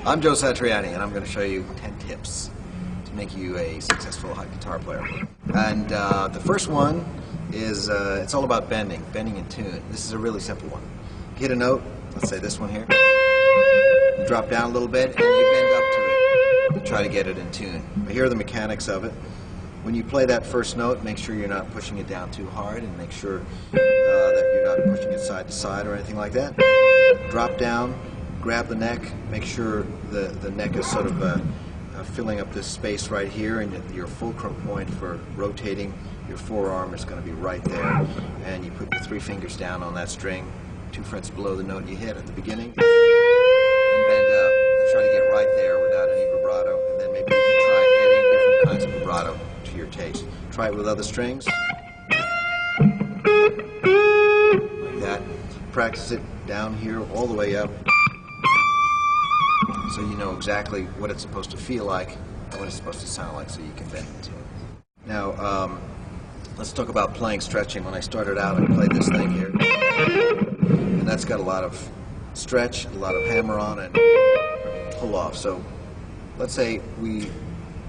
I'm Joe Satriani, and I'm going to show you 10 tips to make you a successful guitar player. And the first one is it's all about bending in tune. This is a really simple one. Hit a note, let's say this one here. You drop down a little bit, and you bend up to it to try to get it in tune. But here are the mechanics of it. When you play that first note, make sure you're not pushing it down too hard, and make sure that you're not pushing it side to side or anything like that. Drop down, grab the neck, make sure the neck is sort of filling up this space right here, and your fulcrum point for rotating your forearm is going to be right there. And you put your 3 fingers down on that string, 2 frets below the note you hit at the beginning, and bend up. Try to get right there without any vibrato, and then maybe you can try adding different kinds of vibrato to your taste. Try it with other strings, like that. Practice it down here all the way up, so you know exactly what it's supposed to feel like and what it's supposed to sound like, so you can bend into it. Now, let's talk about playing stretching. When I started out, I played this thing here, and that's got a lot of stretch, a lot of hammer on, and pull off. So let's say we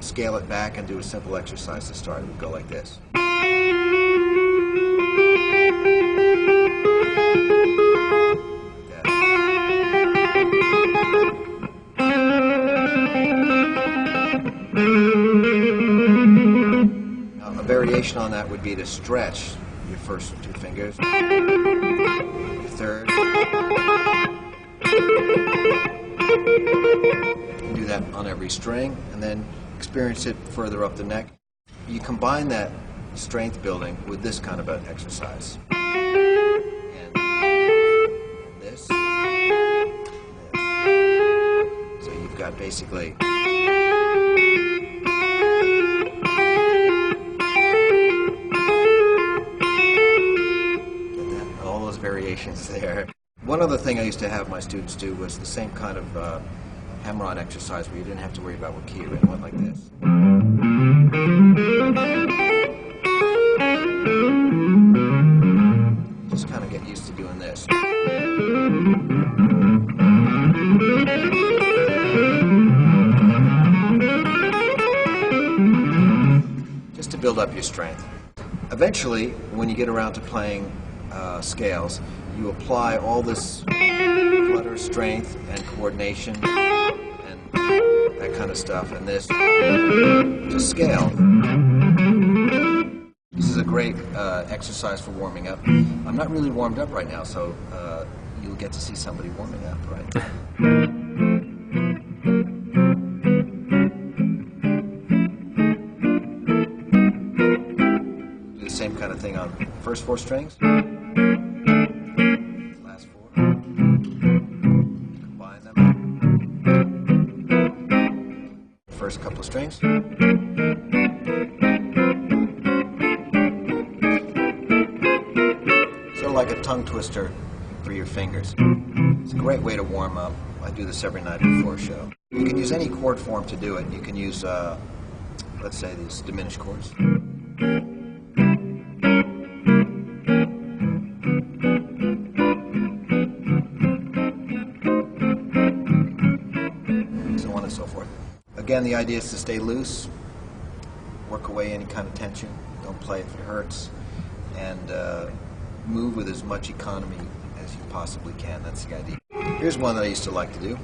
scale it back and do a simple exercise to start. It would go like this. Now, a variation on that would be to stretch your first 2 fingers, your third. Do that on every string, and then experience it further up the neck. You combine that strength building with this kind of an exercise. And this. So you've got basically all those variations there. One other thing I used to have my students do was the same kind of hammer-on exercise where you didn't have to worry about what key you're in. It went like this. Just kind of get used to doing this. Just to build up your strength. Eventually, when you get around to playing scales, you apply all this flutter, strength, and coordination, and that kind of stuff, and this to scale. This is a great exercise for warming up. I'm not really warmed up right now, so you'll get to see somebody warming up, right? Do the same kind of thing on the first 4 strings. Last 4. Combine them. First couple of strings. Sort of like a tongue twister for your fingers. It's a great way to warm up. I do this every night before a show. You can use any chord form to do it. You can use, let's say, these diminished chords. So on and so forth. Again, the idea is to stay loose, work away any kind of tension, don't play if it hurts, and move with as much economy as you possibly can. That's the idea. Here's one that I used to like to do.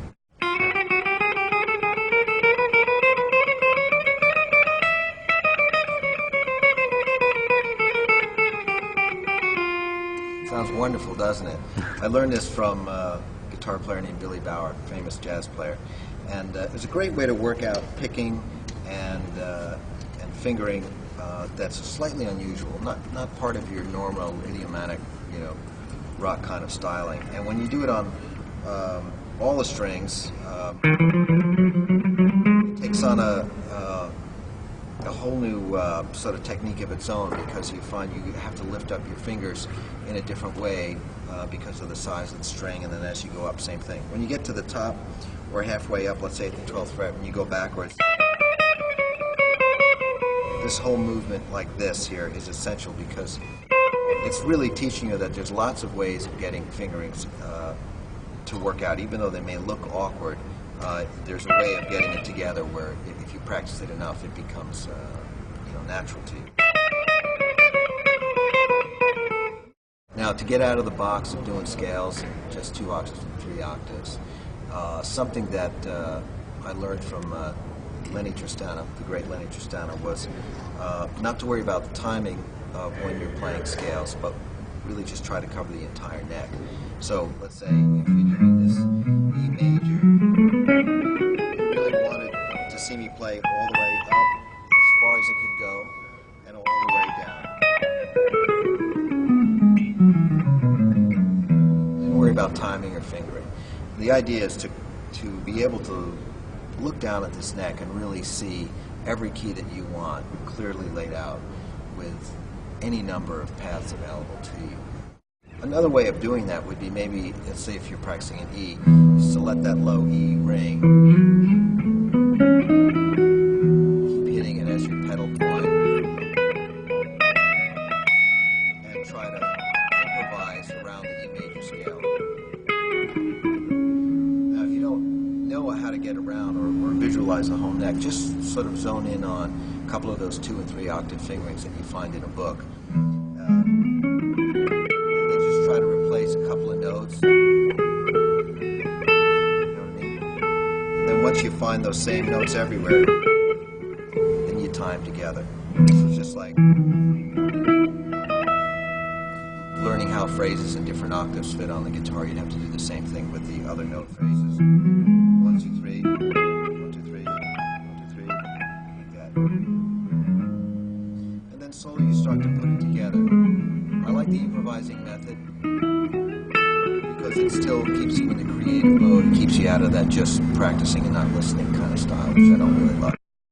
Sounds wonderful, doesn't it? I learned this from a guitar player named Billy Bauer, famous jazz player, and it's a great way to work out picking and fingering that's slightly unusual, not part of your normal idiomatic, rock kind of styling. And when you do it on all the strings, it takes on a whole new sort of technique of its own, because you find you have to lift up your fingers in a different way because of the size of the string, and then as you go up, same thing. When you get to the top or halfway up, let's say at the 12th fret, when you go backwards, this whole movement like this here is essential, because it's really teaching you that there's lots of ways of getting fingerings to work out, even though they may look awkward. There's a way of getting it together where if you practice it enough, it becomes natural to you. Now, to get out of the box of doing scales, just 2 octaves and 3 octaves, something that I learned from Lenny Tristano, the great Lenny Tristano, was not to worry about the timing of when you're playing scales, but really just try to cover the entire neck. So let's say if you're doing this E major, you really wanted to see me play all the way up as far as it could go and all the way down. Don't worry about timing or fingering. The idea is to be able to look down at this neck and really see every key that you want clearly laid out with any number of paths available to you. Another way of doing that would be maybe, let's say if you're practicing an E, just to let that low E ring. Keep hitting it as your pedal point. And try to improvise around the E major scale. Now if you don't know how to get around or visualize the whole neck, just sort of zone in on a couple of those 2 and 3 octave fingerings that you find in a book. Try to replace a couple of notes. You know what I mean? And then once you find those same notes everywhere, then you time together. So it's just like learning how phrases in different octaves fit on the guitar. You'd have to do the same thing with the other note phrases. 1, 2, 3, 1, 2, 3, 1, 2, 3, like that. And then slowly you start to put it together. I like the improvising method because it still keeps you in the creative mode. It keeps you out of that just practicing and not listening kind of style, which I don't really like.